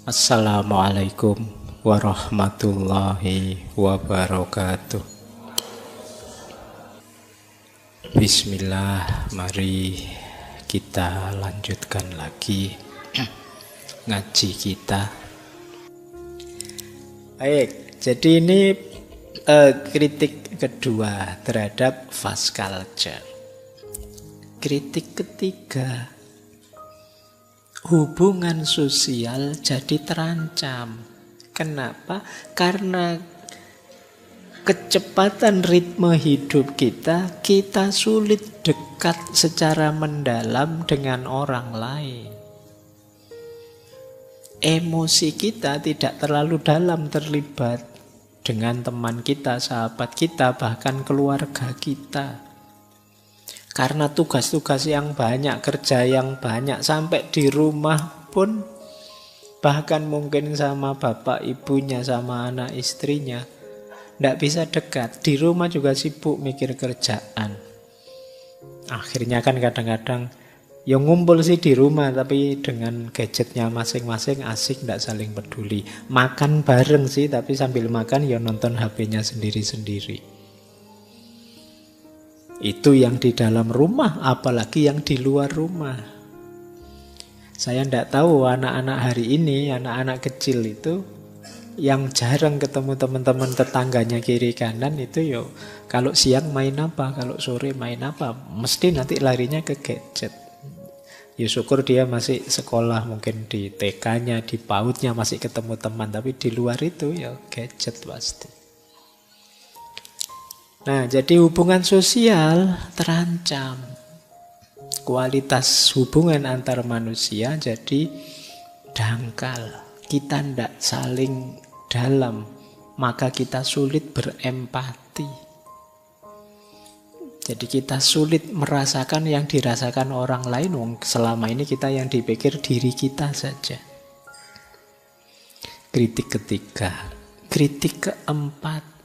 Assalamualaikum warahmatullahi wabarakatuh. Bismillah, mari kita lanjutkan lagi ngaji kita. Baik, jadi ini kritik kedua terhadap fast culture. Kritik ketiga, hubungan sosial jadi terancam. Kenapa? Karena kecepatan ritme hidup kita sulit dekat secara mendalam dengan orang lain. Emosi kita tidak terlalu dalam terlibat dengan teman kita, sahabat kita, bahkan keluarga kita. Karena tugas-tugas yang banyak, kerja yang banyak, sampai di rumah pun, bahkan mungkin sama bapak ibunya, sama anak istrinya, tidak bisa dekat. Di rumah juga sibuk mikir kerjaan. Akhirnya kan kadang-kadang ya ngumpul sih di rumah, tapi dengan gadgetnya masing-masing, asik, tidak saling peduli. Makan bareng sih, tapi sambil makan ya nonton HP-nya sendiri-sendiri. Itu yang di dalam rumah, apalagi yang di luar rumah. Saya tidak tahu anak-anak hari ini, anak-anak kecil itu yang jarang ketemu teman-teman tetangganya kiri kanan itu yo, kalau siang main apa, kalau sore main apa, mesti nanti larinya ke gadget. Ya syukur dia masih sekolah, mungkin di TK-nya, di PAUD-nya masih ketemu teman, tapi di luar itu ya gadget pasti. Nah, jadi hubungan sosial terancam. Kualitas hubungan antar manusia jadi dangkal. Kita tidak saling dalam, maka kita sulit berempati. Jadi kita sulit merasakan yang dirasakan orang lain. Selama ini kita yang dipikir diri kita saja. Kritik ketiga. Kritik keempat.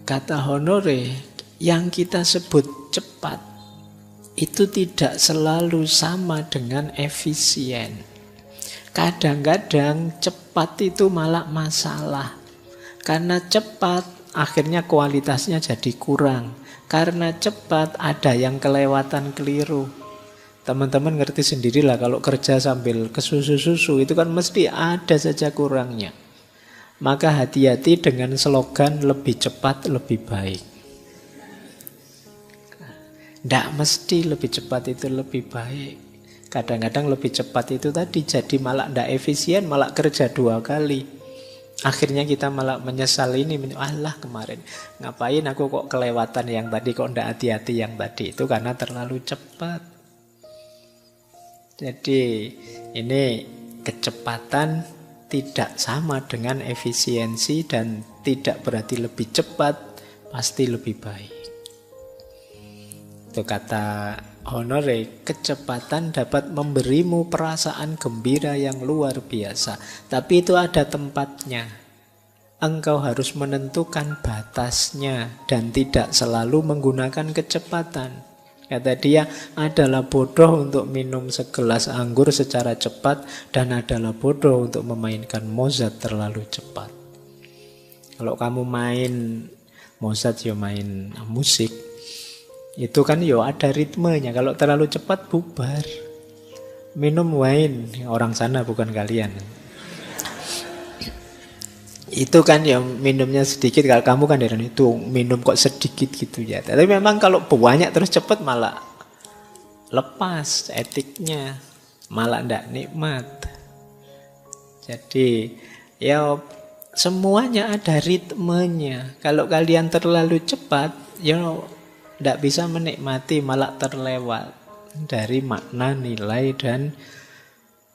Kata Honore, yang kita sebut cepat itu tidak selalu sama dengan efisien. Kadang-kadang cepat itu malah masalah. Karena cepat akhirnya kualitasnya jadi kurang. Karena cepat ada yang kelewatan keliru. Teman-teman ngerti sendirilah kalau kerja sambil kesusu-susu itu kan mesti ada saja kurangnya. Maka hati-hati dengan slogan lebih cepat lebih baik. Tidak mesti lebih cepat itu lebih baik. Kadang-kadang lebih cepat itu tadi jadi malah tidak efisien, malah kerja 2 kali. Akhirnya kita malah menyesal ini, alah kemarin ngapain aku kok kelewatan yang tadi, kok tidak hati-hati yang tadi, itu karena terlalu cepat. Jadi ini kecepatan tidak sama dengan efisiensi dan tidak berarti lebih cepat pasti lebih baik. Itu kata Honore, kecepatan dapat memberimu perasaan gembira yang luar biasa, tapi itu ada tempatnya. Engkau harus menentukan batasnya dan tidak selalu menggunakan kecepatan. Kata dia, adalah bodoh untuk minum segelas anggur secara cepat dan adalah bodoh untuk memainkan Mozart terlalu cepat. Kalau kamu main Mozart, ya main musik, itu kan ya ada ritmenya. Kalau terlalu cepat bubar. Minum wine, orang sana bukan kalian. Itu kan ya minumnya sedikit, kalau kamu kan itu minum kok sedikit gitu ya. Tapi memang kalau banyak terus cepat malah lepas etiknya, malah tidak nikmat. Jadi ya semuanya ada ritmenya. Kalau kalian terlalu cepat ya tidak bisa menikmati, malah terlewat dari makna, nilai dan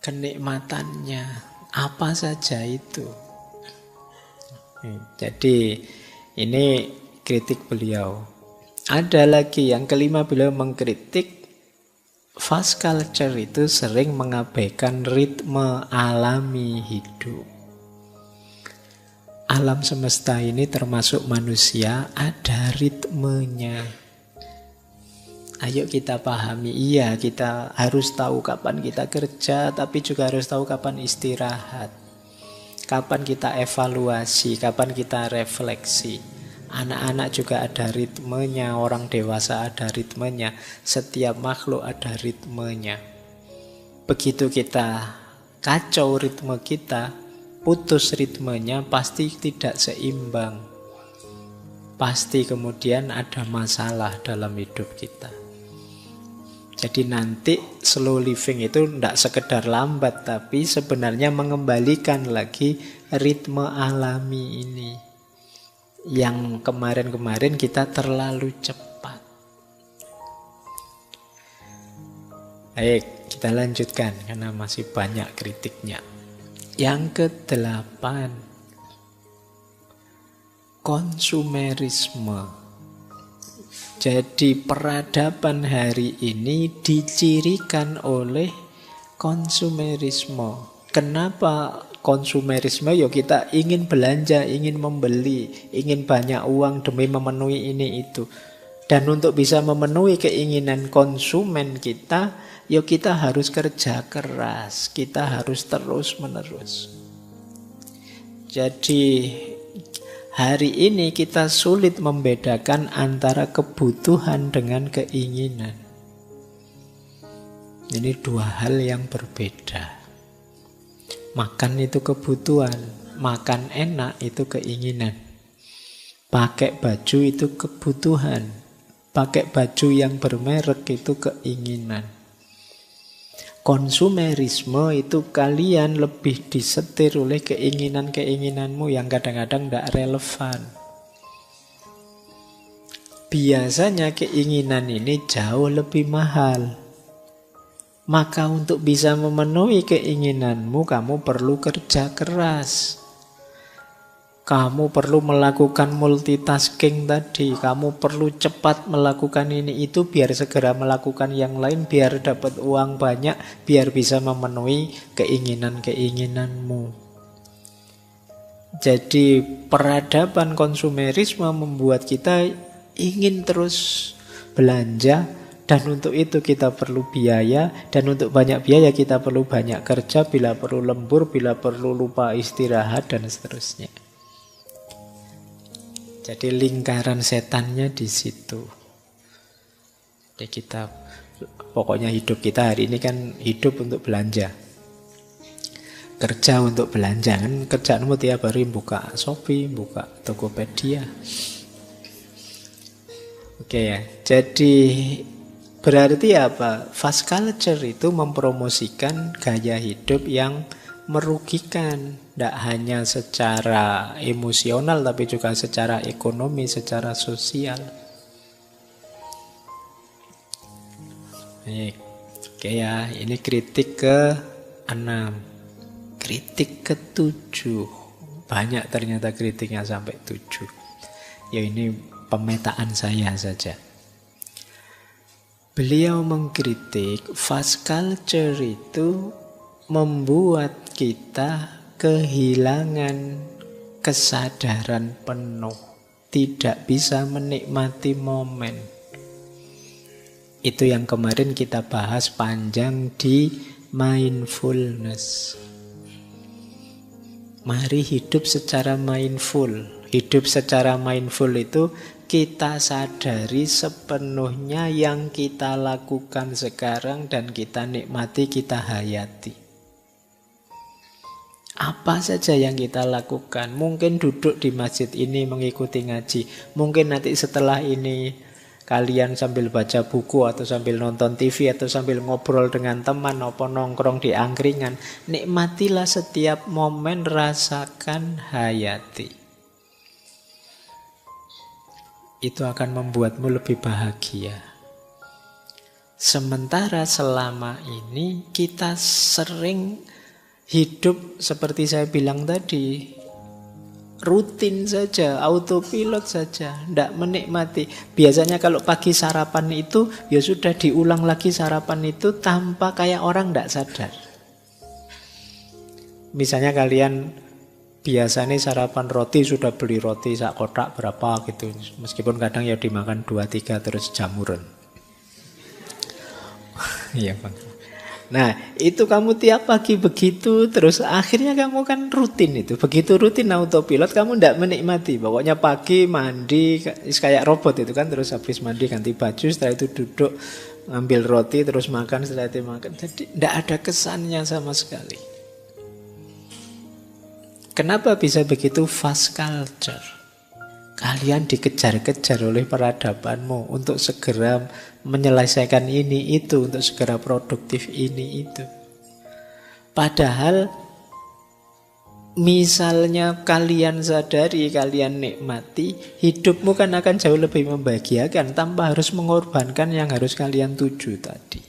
kenikmatannya. Apa saja itu. Jadi ini kritik beliau. Ada lagi yang kelima, beliau mengkritik fast culture itu sering mengabaikan ritme alami hidup. Alam semesta ini termasuk manusia ada ritmenya. Ayo kita pahami, iya kita harus tahu kapan kita kerja, tapi juga harus tahu kapan istirahat. Kapan kita evaluasi, kapan kita refleksi. Anak-anak juga ada ritmenya, orang dewasa ada ritmenya, setiap makhluk ada ritmenya. Begitu kita kacau ritme kita, putus ritmenya, pasti tidak seimbang. Pasti kemudian ada masalah dalam hidup kita. Jadi nanti slow living itu tidak sekedar lambat, tapi sebenarnya mengembalikan lagi ritme alami ini. Yang kemarin-kemarin kita terlalu cepat. Baik, kita lanjutkan karena masih banyak kritiknya. Yang ke-8, konsumerisme. Jadi peradaban hari ini dicirikan oleh konsumerisme. Kenapa konsumerisme? Ya kita ingin belanja, ingin membeli, ingin banyak uang demi memenuhi ini itu. Dan untuk bisa memenuhi keinginan konsumen kita, ya kita harus kerja keras, kita harus terus-menerus. Jadi hari ini kita sulit membedakan antara kebutuhan dengan keinginan. Ini dua hal yang berbeda. Makan itu kebutuhan, makan enak itu keinginan. Pakai baju itu kebutuhan, pakai baju yang bermerek itu keinginan. Konsumerisme itu kalian lebih disetir oleh keinginan-keinginanmu yang kadang-kadang tidak relevan. Biasanya keinginan ini jauh lebih mahal. Maka untuk bisa memenuhi keinginanmu, kamu perlu kerja keras. Kamu perlu melakukan multitasking tadi. Kamu perlu cepat melakukan ini itu biar segera melakukan yang lain, biar dapat uang banyak, biar bisa memenuhi keinginan-keinginanmu. Jadi peradaban konsumerisme membuat kita ingin terus belanja, dan untuk itu kita perlu biaya, dan untuk banyak biaya kita perlu banyak kerja, bila perlu lembur, bila perlu lupa istirahat, dan seterusnya. Jadi lingkaran setannya di situ. Jadi kita, pokoknya hidup kita hari ini kan hidup untuk belanja. Kerja untuk belanja, kan kerjaanmu tiap hari buka Shopee, buka Tokopedia. Oke ya, jadi berarti apa? Fast culture itu mempromosikan gaya hidup yang merugikan, tidak hanya secara emosional tapi juga secara ekonomi, secara sosial. Baik. Oke ya, ini kritik ke-6. Kritik ke-7. Banyak ternyata kritiknya sampai 7. Ya ini pemetaan saya saja. Beliau mengkritik fast culture itu membuat kita kehilangan kesadaran penuh, tidak bisa menikmati momen. Itu yang kemarin kita bahas panjang di mindfulness. Mari hidup secara mindful. Hidup secara mindful itu kita sadari sepenuhnya yang kita lakukan sekarang dan kita nikmati, kita hayati. Apa saja yang kita lakukan. Mungkin duduk di masjid ini mengikuti ngaji. Mungkin nanti setelah ini kalian sambil baca buku atau sambil nonton TV atau sambil ngobrol dengan teman atau nongkrong di angkringan. Nikmatilah setiap momen, rasakan, hayati. Itu akan membuatmu lebih bahagia. Sementara selama ini kita sering hidup seperti saya bilang tadi, rutin saja, autopilot saja, tidak menikmati. Biasanya kalau pagi sarapan itu, ya sudah diulang lagi sarapan itu tanpa kayak orang tidak sadar. Misalnya kalian biasanya sarapan roti, sudah beli roti sak kotak berapa gitu. Meskipun kadang ya dimakan 2-3 terus jamuran. Iya, Bang. Nah, itu kamu tiap pagi begitu, terus akhirnya kamu kan rutin itu. Begitu rutin autopilot, kamu tidak menikmati. Pokoknya pagi mandi, kayak robot itu kan, terus habis mandi ganti baju, setelah itu duduk, ngambil roti, terus makan, setelah itu makan. Jadi tidak ada kesannya sama sekali. Kenapa bisa begitu? Fast culture. Kalian dikejar-kejar oleh peradabanmu untuk segera menyelesaikan ini itu, untuk segera produktif ini itu. Padahal misalnya kalian sadari, kalian nikmati, hidupmu kan akan jauh lebih membahagiakan tanpa harus mengorbankan yang harus kalian tuju tadi.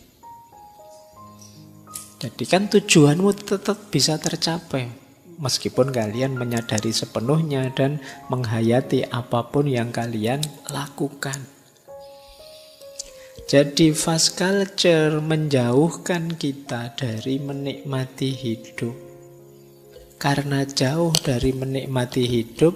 Jadi kan tujuanmu tetap bisa tercapai meskipun kalian menyadari sepenuhnya dan menghayati apapun yang kalian lakukan. Jadi fast culture menjauhkan kita dari menikmati hidup. Karena jauh dari menikmati hidup,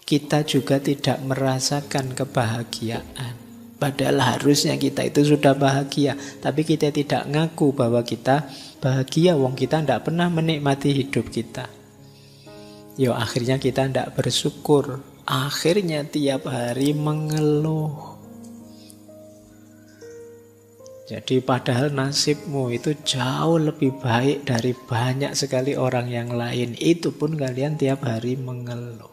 kita juga tidak merasakan kebahagiaan. Padahal harusnya kita itu sudah bahagia, tapi kita tidak ngaku bahwa kita bahagia, wong kita tidak pernah menikmati hidup kita. Yo, akhirnya kita tidak bersyukur. Akhirnya tiap hari mengeluh. Jadi padahal nasibmu itu jauh lebih baik dari banyak sekali orang yang lain. Itu pun kalian tiap hari mengeluh.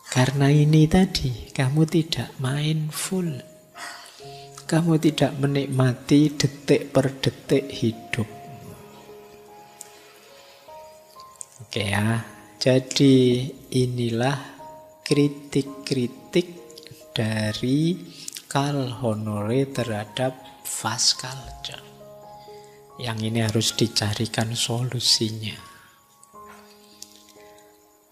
Karena ini tadi, kamu tidak mindful. Kamu tidak menikmati detik per detik hidup. Oke ya, jadi inilah kritik-kritik dari Carl Honore terhadap fast culture. Yang ini harus dicarikan solusinya.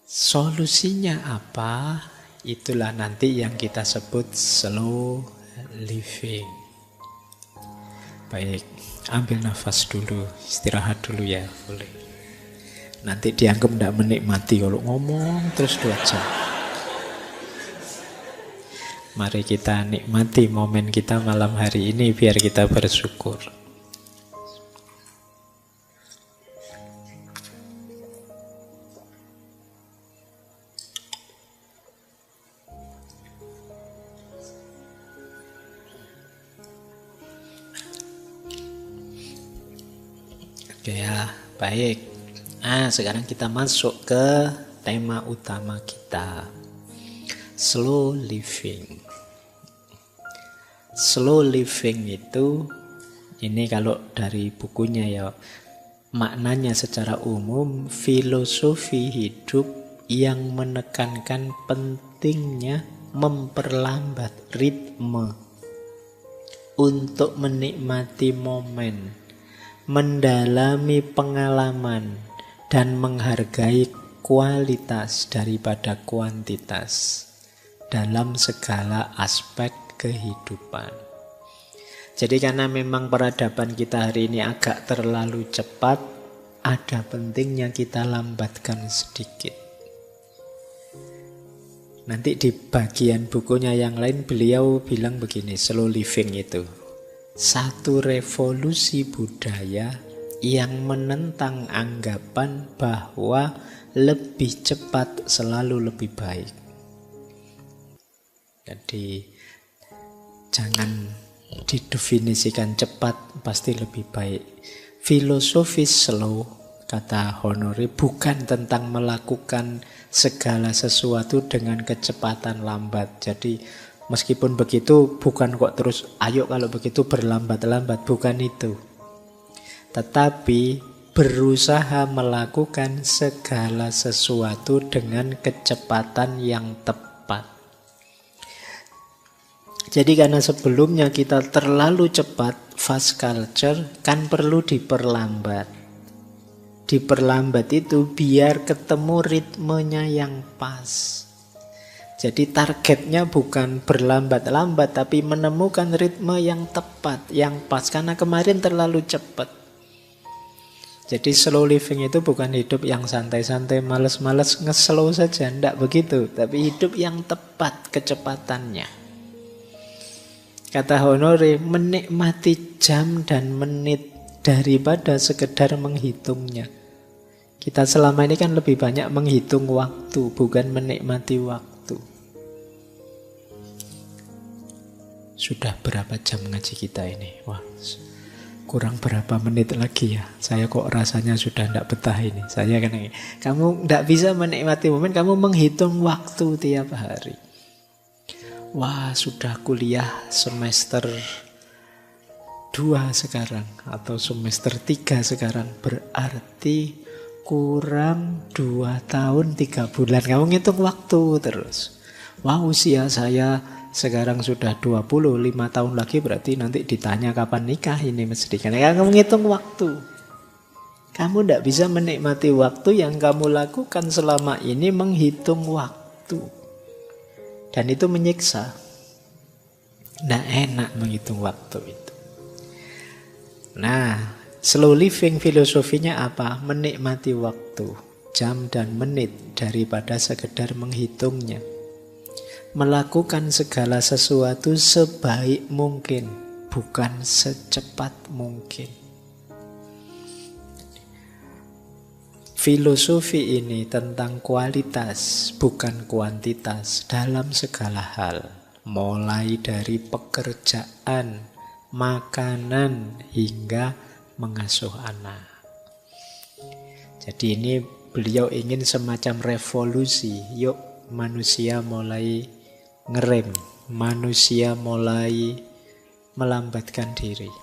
Solusinya apa? Itulah nanti yang kita sebut slow living. Baik, ambil nafas dulu, istirahat dulu ya, boleh. Nanti dianggap tidak menikmati kalau ngomong terus 2 jam. Mari kita nikmati momen kita malam hari ini biar kita bersyukur. Oke ya, baik. Nah, sekarang kita masuk ke tema utama kita. Slow living. Slow living itu, ini kalau dari bukunya ya, maknanya secara umum filosofi hidup yang menekankan pentingnya memperlambat ritme untuk menikmati momen, mendalami pengalaman, dan menghargai kualitas daripada kuantitas dalam segala aspek kehidupan. Jadi karena memang peradaban kita hari ini agak terlalu cepat, ada pentingnya kita lambatkan sedikit. Nanti di bagian bukunya yang lain beliau bilang begini, slow living itu satu revolusi budaya yang menentang anggapan bahwa lebih cepat selalu lebih baik. Jadi jangan didefinisikan cepat pasti lebih baik. Filosofis slow, kata Honore, bukan tentang melakukan segala sesuatu dengan kecepatan lambat. Jadi meskipun begitu bukan kok terus ayo kalau begitu berlambat-lambat, bukan itu. Tetapi berusaha melakukan segala sesuatu dengan kecepatan yang tepat. Jadi karena sebelumnya kita terlalu cepat, fast culture kan perlu diperlambat. Diperlambat itu biar ketemu ritmenya yang pas. Jadi targetnya bukan berlambat-lambat, tapi menemukan ritme yang tepat, yang pas. Karena kemarin terlalu cepat. Jadi slow living itu bukan hidup yang santai-santai, males-males, nge-slow saja. Tidak begitu, tapi hidup yang tepat kecepatannya. Kata Honore, menikmati jam dan menit daripada sekedar menghitungnya. Kita selama ini kan lebih banyak menghitung waktu, bukan menikmati waktu. Sudah berapa jam ngaji kita ini? Wah, kurang berapa menit lagi ya. Saya kok rasanya sudah tidak betah ini. Saya kan ini. Kamu tidak bisa menikmati momen, kamu menghitung waktu tiap hari. Wah, sudah kuliah semester 2 sekarang atau semester 3 sekarang, berarti kurang 2 tahun 3 bulan. Kamu ngitung waktu terus. Wah, usia saya sekarang sudah 25 tahun lagi, berarti nanti ditanya kapan nikah ini mesti. Karena kamu ngitung waktu. Kamu tidak bisa menikmati waktu, yang kamu lakukan selama ini menghitung waktu. Dan itu menyiksa. Tidak enak menghitung waktu itu. Nah, slow living filosofinya apa? Menikmati waktu, jam dan menit daripada sekedar menghitungnya. Melakukan segala sesuatu sebaik mungkin, bukan secepat mungkin. Filosofi ini tentang kualitas, bukan kuantitas dalam segala hal. Mulai dari pekerjaan, makanan, hingga mengasuh anak. Jadi ini beliau ingin semacam revolusi. Yuk manusia mulai ngerem, manusia mulai melambatkan diri.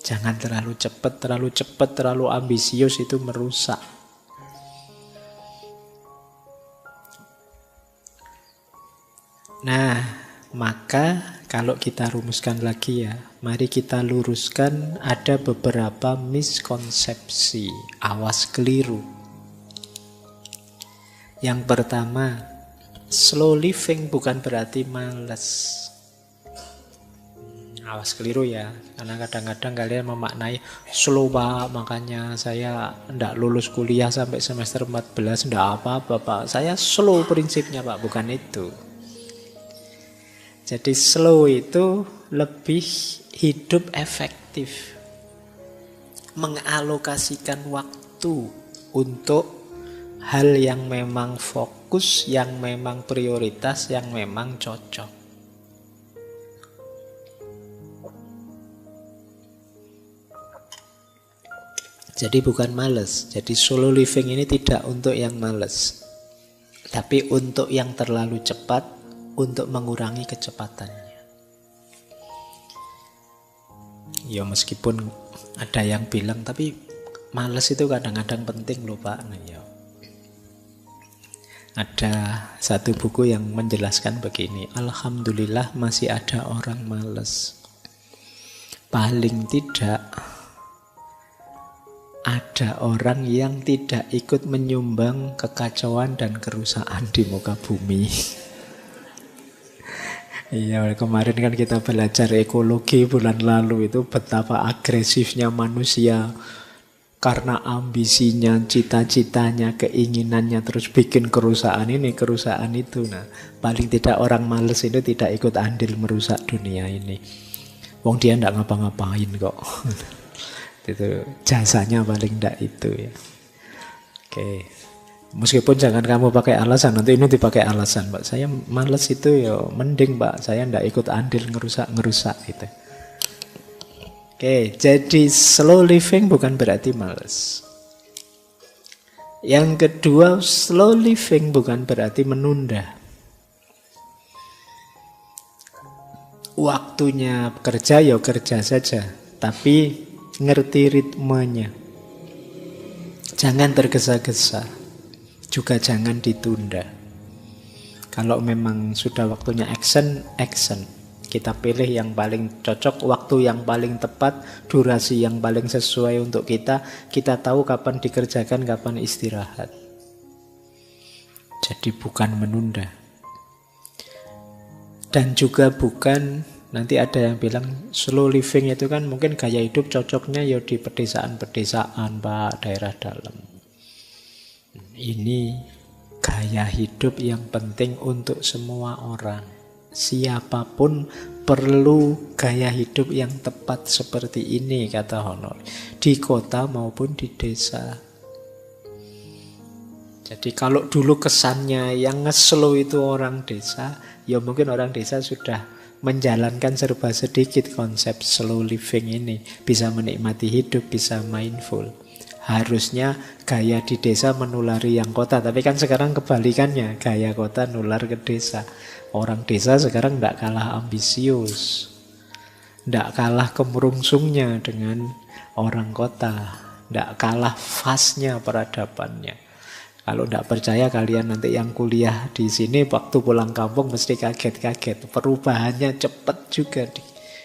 Jangan terlalu cepat, terlalu ambisius, itu merusak. Nah, maka kalau kita rumuskan lagi ya, mari kita luruskan ada beberapa miskonsepsi, awas keliru. Yang pertama, slow living bukan berarti malas. Awas keliru ya, karena kadang-kadang kalian memaknai slow Pak, makanya saya tidak lulus kuliah sampai semester 14, tidak apa-apa Pak. Saya slow prinsipnya Pak, bukan itu. Jadi slow itu lebih hidup efektif, mengalokasikan waktu untuk hal yang memang fokus, yang memang prioritas, yang memang cocok. Jadi bukan males. Jadi slow living ini tidak untuk yang males, tapi untuk yang terlalu cepat, untuk mengurangi kecepatannya. Ya meskipun ada yang bilang, tapi males itu kadang-kadang penting loh Pak. Nah, ya. Ada satu buku yang menjelaskan begini, alhamdulillah masih ada orang males. Paling tidak ada orang yang tidak ikut menyumbang kekacauan dan kerusakan di muka bumi. Iya, kemarin kan kita belajar ekologi bulan lalu, itu betapa agresifnya manusia karena ambisinya, cita-citanya, keinginannya, terus bikin kerusakan ini, kerusakan itu. Nah, paling tidak orang males itu tidak ikut andil merusak dunia ini. Wong dia ndak ngapa-ngapain kok. Itu jasanya paling ndak itu ya. Oke. Meskipun jangan kamu pakai alasan, nanti ini dipakai alasan, Pak. Saya males itu ya, mending Pak, saya ndak ikut andil ngerusak gitu. Oke, jadi slow living bukan berarti males. Yang kedua, slow living bukan berarti menunda. Waktunya kerja ya kerja saja, tapi ngerti ritmenya. Jangan tergesa-gesa, juga jangan ditunda. Kalau memang sudah waktunya action, action. Kita pilih yang paling cocok, waktu yang paling tepat, durasi yang paling sesuai untuk kita. Kita tahu kapan dikerjakan, kapan istirahat. Jadi bukan menunda. Dan juga bukan, nanti ada yang bilang slow living itu kan mungkin gaya hidup cocoknya ya di pedesaan-pedesaan Pak, daerah dalam. Ini gaya hidup yang penting untuk semua orang. Siapapun perlu gaya hidup yang tepat seperti ini, kata Honor, di kota maupun di desa. Jadi kalau dulu kesannya yang nge-slow itu orang desa, ya mungkin orang desa sudah menjalankan serba sedikit konsep slow living ini, bisa menikmati hidup, bisa mindful. Harusnya gaya di desa menulari yang kota, tapi kan sekarang kebalikannya, gaya kota nular ke desa. Orang desa sekarang tidak kalah ambisius, tidak kalah kemerungsungnya dengan orang kota, tidak kalah fastnya peradabannya. Kalau tidak percaya kalian nanti yang kuliah di sini waktu pulang kampung mesti kaget-kaget. Perubahannya cepat juga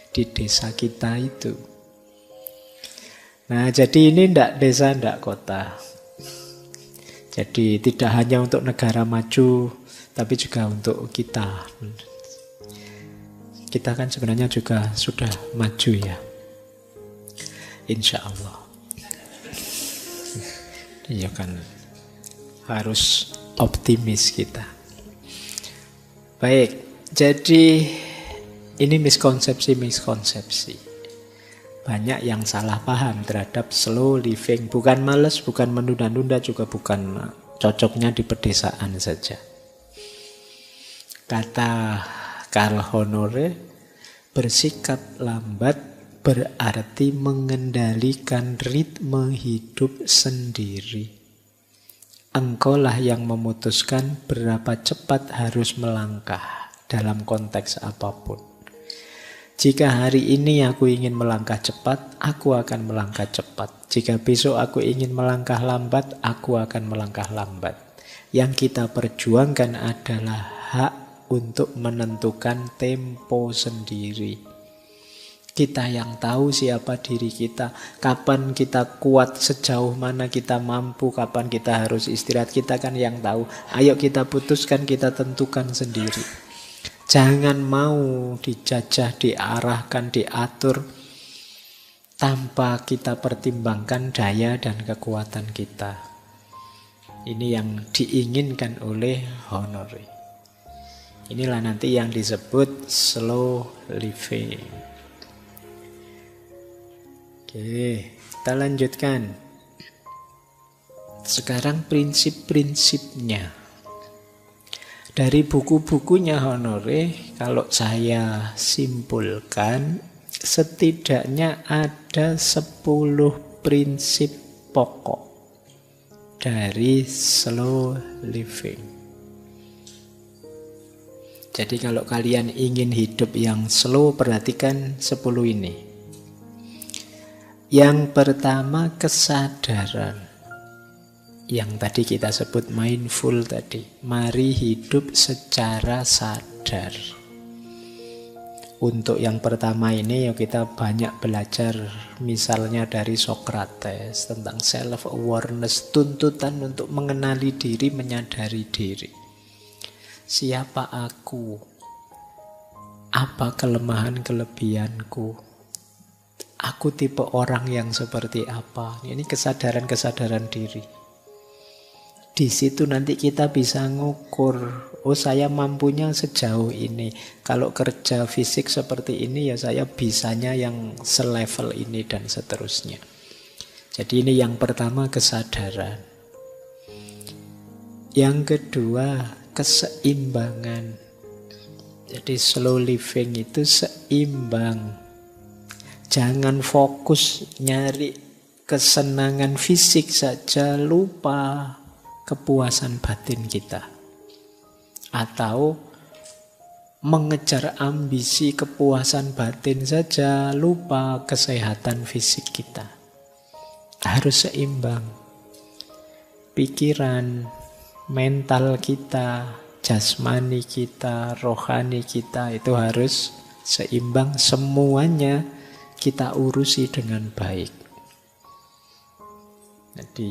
di desa kita itu. Nah, jadi ini tidak desa, tidak kota. Jadi tidak hanya untuk negara maju, tapi juga untuk kita. Kita kan sebenarnya juga sudah maju ya. Insya Allah. Iya kan, harus optimis kita. Baik, jadi ini miskonsepsi. Banyak yang salah paham terhadap slow living. Bukan malas, bukan menunda-nunda, juga bukan cocoknya di pedesaan saja. Kata Karl Honore, bersikap lambat berarti mengendalikan ritme hidup sendiri. Engkaulah yang memutuskan berapa cepat harus melangkah dalam konteks apapun. Jika hari ini aku ingin melangkah cepat, aku akan melangkah cepat. Jika besok aku ingin melangkah lambat, aku akan melangkah lambat. Yang kita perjuangkan adalah hak untuk menentukan tempo sendiri. Kita yang tahu siapa diri kita, kapan kita kuat, sejauh mana kita mampu, kapan kita harus istirahat, kita kan yang tahu. Ayo kita putuskan, kita tentukan sendiri. Jangan mau dijajah, diarahkan, diatur tanpa kita pertimbangkan daya dan kekuatan kita. Ini yang diinginkan oleh Honore. Inilah nanti yang disebut slow living. Oke, kita lanjutkan. Sekarang prinsip-prinsipnya. Dari buku-bukunya Honore, kalau saya simpulkan, setidaknya ada 10 prinsip pokok dari slow living. Jadi kalau kalian ingin hidup yang slow, perhatikan 10 ini. Yang pertama, kesadaran. Yang tadi kita sebut mindful tadi. Mari hidup secara sadar. Untuk yang pertama ini ya kita banyak belajar misalnya dari Socrates tentang self-awareness, tuntutan untuk mengenali diri, menyadari diri. Siapa aku? Apa kelemahan-kelebihanku? Aku tipe orang yang seperti apa? Ini kesadaran-kesadaran diri. Di situ nanti kita bisa ngukur, oh saya mampunya sejauh ini. Kalau kerja fisik seperti ini ya saya bisanya yang selevel ini dan seterusnya. Jadi ini yang pertama, kesadaran. Yang kedua, keseimbangan. Jadi slow living itu seimbang. Jangan fokus nyari kesenangan fisik saja, lupa kepuasan batin kita. Atau mengejar ambisi kepuasan batin saja, lupa kesehatan fisik kita. Harus seimbang. Pikiran, mental kita, jasmani kita, rohani kita itu harus seimbang. Semuanya kita urusi dengan baik. Jadi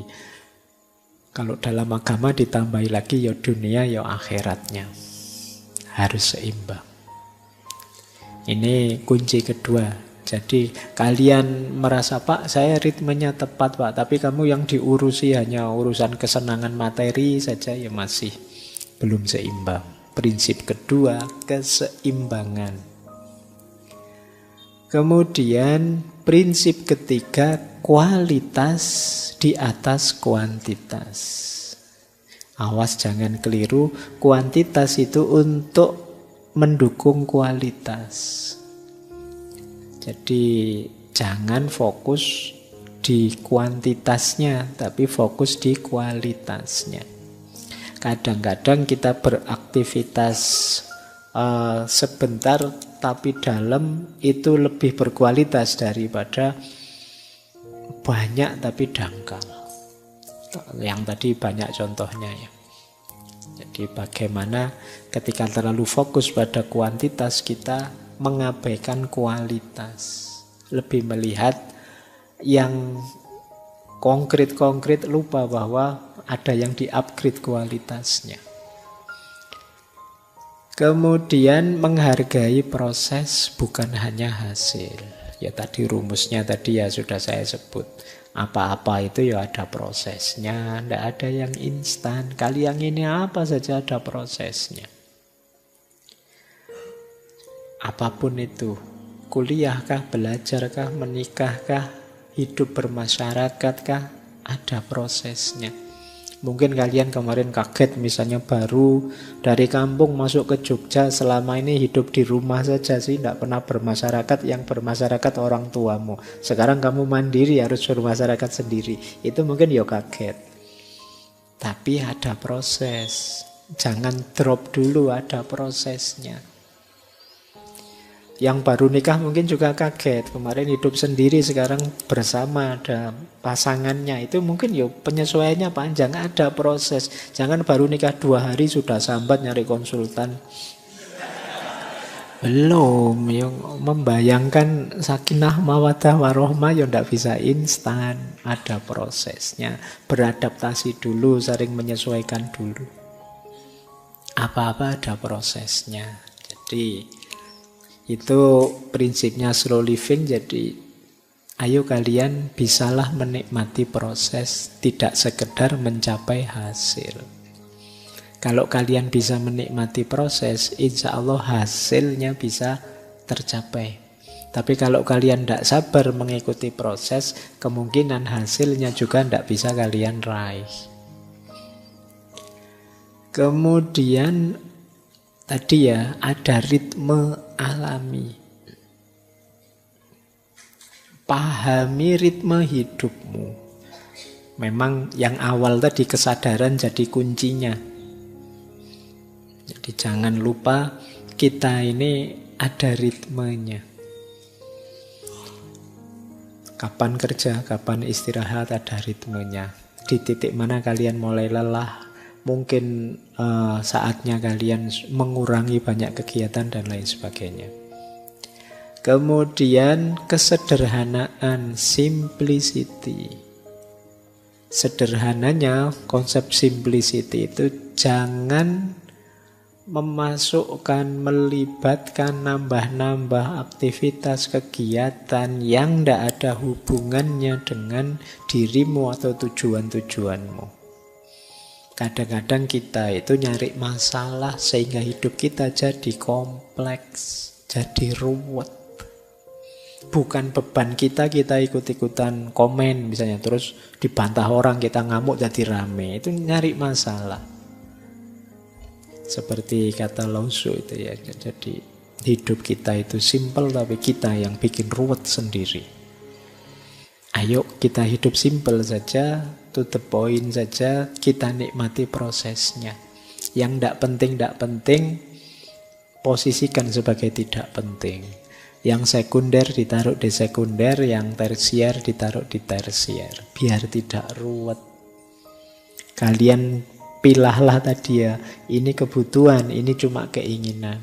kalau dalam agama ditambahi lagi ya dunia ya akhiratnya. Harus seimbang. Ini kunci kedua. Jadi kalian merasa, Pak saya ritmenya tepat Pak, tapi kamu yang diurusi hanya urusan kesenangan materi saja, ya masih belum seimbang. Prinsip kedua, keseimbangan. Kemudian prinsip ketiga, kualitas di atas kuantitas. Awas jangan keliru, kuantitas itu untuk mendukung kualitas. Jadi jangan fokus di kuantitasnya, tapi fokus di kualitasnya. Kadang-kadang kita beraktivitas sebentar tapi dalam itu lebih berkualitas daripada banyak tapi dangkal. Yang tadi banyak contohnya ya. Jadi bagaimana ketika terlalu fokus pada kuantitas kita mengabaikan kualitas. Lebih melihat yang konkret-konkret, lupa bahwa ada yang di-upgrade kualitasnya. Kemudian menghargai proses bukan hanya hasil. Ya tadi rumusnya tadi ya sudah saya sebut. Apa-apa itu ya ada prosesnya, tidak ada yang instan. Kali yang ini apa saja ada prosesnya. Apapun itu, kuliahkah, belajarkah, menikahkah, hidup bermasyarakatkah, ada prosesnya. Mungkin kalian kemarin kaget misalnya baru dari kampung masuk ke Jogja, selama ini hidup di rumah saja sih, tidak pernah bermasyarakat, yang bermasyarakat orang tuamu. Sekarang kamu mandiri harus bermasyarakat sendiri. Itu mungkin ya kaget. Tapi ada proses. Jangan drop dulu, ada prosesnya. Yang baru nikah mungkin juga kaget. Kemarin hidup sendiri, sekarang bersama, ada pasangannya. Itu mungkin ya penyesuaiannya panjang, ada proses. Jangan baru nikah 2 hari sudah sambat nyari konsultan. Belum, yang membayangkan sakinah mawaddah warohmah ya tidak bisa instan. Ada prosesnya. Beradaptasi dulu, sering menyesuaikan dulu. Apa-apa ada prosesnya. Jadi itu prinsipnya slow living. Jadi ayo kalian bisalah menikmati proses, tidak sekedar mencapai hasil. Kalau kalian bisa menikmati proses, insya Allah hasilnya bisa tercapai. Tapi kalau kalian tidak sabar mengikuti proses, kemungkinan hasilnya juga tidak bisa kalian raih. Kemudian tadi ya ada ritme alami. Pahami ritme hidupmu. Memang yang awal tadi kesadaran jadi kuncinya. Jadi jangan lupa kita ini ada ritmenya. Kapan kerja, kapan istirahat, ada ritmenya. Di titik mana kalian mulai lelah, mungkin saatnya kalian mengurangi banyak kegiatan dan lain sebagainya. Kemudian kesederhanaan, simplicity. Sederhananya konsep simplicity itu jangan memasukkan, melibatkan, nambah-nambah aktivitas kegiatan yang tidak ada hubungannya dengan dirimu atau tujuan-tujuanmu. Kadang-kadang kita itu nyari masalah sehingga hidup kita jadi kompleks, jadi ruwet. Bukan beban kita ikut-ikutan komen misalnya, terus dibantah orang, kita ngamuk jadi rame. Itu nyari masalah. Seperti kata Lao Tzu itu ya. Jadi hidup kita itu simple tapi kita yang bikin ruwet sendiri. Ayo kita hidup simple saja, to the point saja, kita nikmati prosesnya. Yang tidak penting, posisikan sebagai tidak penting. Yang sekunder ditaruh di sekunder, yang tersier ditaruh di tersier. Biar tidak ruwet. Kalian pilahlah tadi ya, ini kebutuhan, ini cuma keinginan.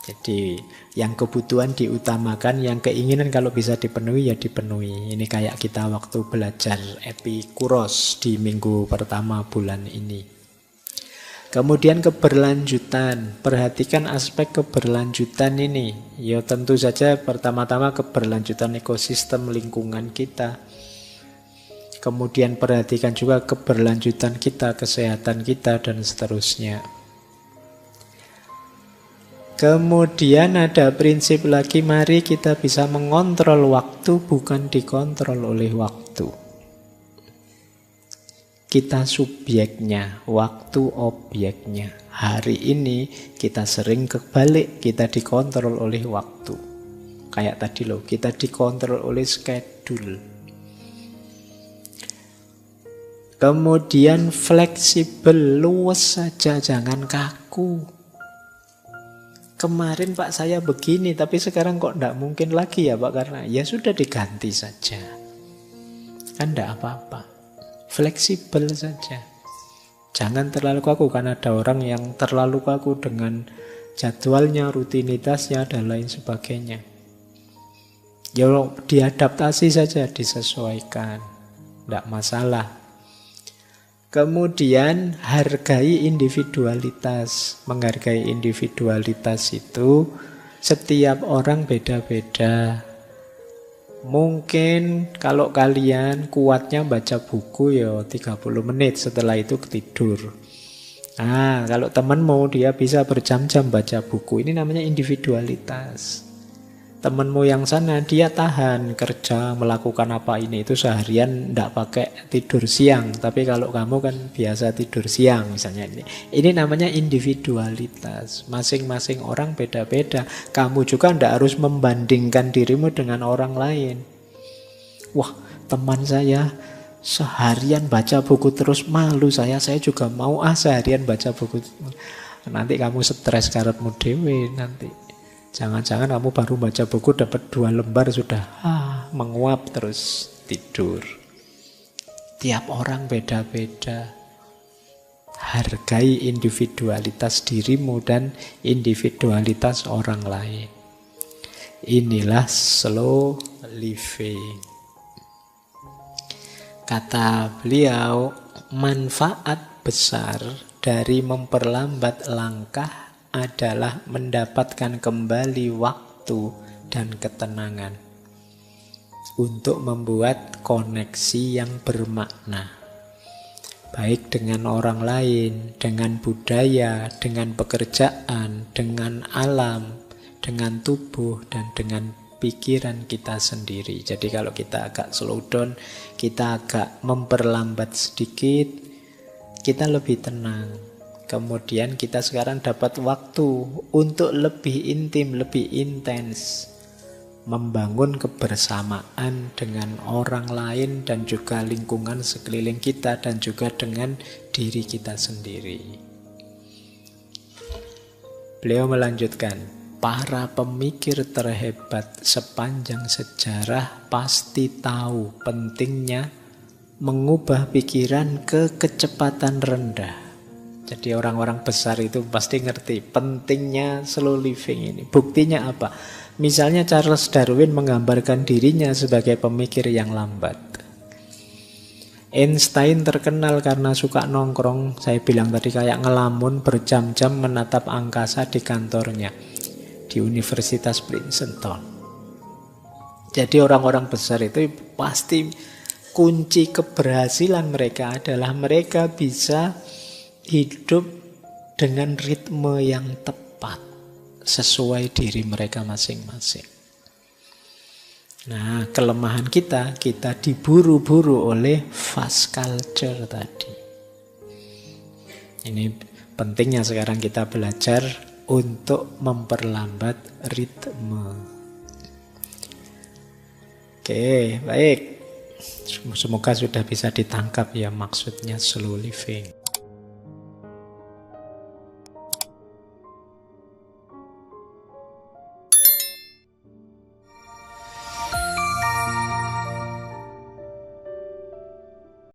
Jadi yang kebutuhan diutamakan, yang keinginan kalau bisa dipenuhi ya dipenuhi. Ini kayak kita waktu belajar Epikuros di minggu pertama bulan ini. Kemudian keberlanjutan, perhatikan aspek keberlanjutan ini. Ya tentu saja pertama-tama keberlanjutan ekosistem lingkungan kita. Kemudian perhatikan juga keberlanjutan kita, kesehatan kita, dan seterusnya. Kemudian ada prinsip lagi, mari kita bisa mengontrol waktu, bukan dikontrol oleh waktu. Kita subjeknya, waktu objeknya. Hari ini kita sering kebalik, kita dikontrol oleh waktu. Kayak tadi loh, kita dikontrol oleh schedule. Kemudian fleksibel, luas saja, jangan kaku. Kemarin Pak saya begini, tapi sekarang kok enggak mungkin lagi ya Pak, karena ya sudah diganti saja. Kan enggak apa-apa. Fleksibel saja. Jangan terlalu kaku, karena ada orang yang terlalu kaku dengan jadwalnya, rutinitasnya, dan lain sebagainya. Ya diadaptasi saja, disesuaikan. Enggak masalah. Kemudian hargai individualitas. Menghargai individualitas itu setiap orang beda-beda. Mungkin kalau kalian kuatnya baca buku ya 30 menit, setelah itu tidur. Nah, kalau temanmu dia bisa berjam-jam baca buku, ini namanya individualitas. Temanmu yang sana dia tahan kerja, melakukan apa ini itu seharian ndak pakai tidur siang, tapi kalau kamu kan biasa tidur siang misalnya ini. Ini namanya individualitas. Masing-masing orang beda-beda. Kamu juga ndak harus membandingkan dirimu dengan orang lain. Wah, teman saya seharian baca buku terus, malu saya juga mau seharian baca buku. Nanti kamu stres karepmu dhewe nanti. Jangan-jangan kamu baru baca buku dapat 2 lembar sudah menguap terus tidur. Tiap orang beda-beda. Hargai individualitas dirimu dan individualitas orang lain. Inilah slow living. Kata beliau, manfaat besar dari memperlambat langkah adalah mendapatkan kembali waktu dan ketenangan untuk membuat koneksi yang bermakna, baik dengan orang lain, dengan budaya, dengan pekerjaan, dengan alam, dengan tubuh, dan dengan pikiran kita sendiri. Jadi kalau kita agak slow down, kita agak memperlambat sedikit, kita lebih tenang. Kemudian kita sekarang dapat waktu untuk lebih intim, lebih intens membangun kebersamaan dengan orang lain dan juga lingkungan sekeliling kita dan juga dengan diri kita sendiri. Beliau melanjutkan, para pemikir terhebat sepanjang sejarah pasti tahu pentingnya mengubah pikiran ke kecepatan rendah. Jadi orang-orang besar itu pasti ngerti pentingnya slow living ini. Buktinya apa? Misalnya Charles Darwin menggambarkan dirinya sebagai pemikir yang lambat. Einstein terkenal karena suka nongkrong, saya bilang tadi kayak ngelamun berjam-jam menatap angkasa di kantornya di Universitas Princeton. Jadi orang-orang besar itu pasti kunci keberhasilan mereka adalah mereka bisa hidup dengan ritme yang tepat sesuai diri mereka masing-masing. Nah, kelemahan kita diburu-buru oleh fast culture tadi. Ini pentingnya sekarang kita belajar untuk memperlambat ritme. Oke, baik. Semoga sudah bisa ditangkap ya maksudnya slow living.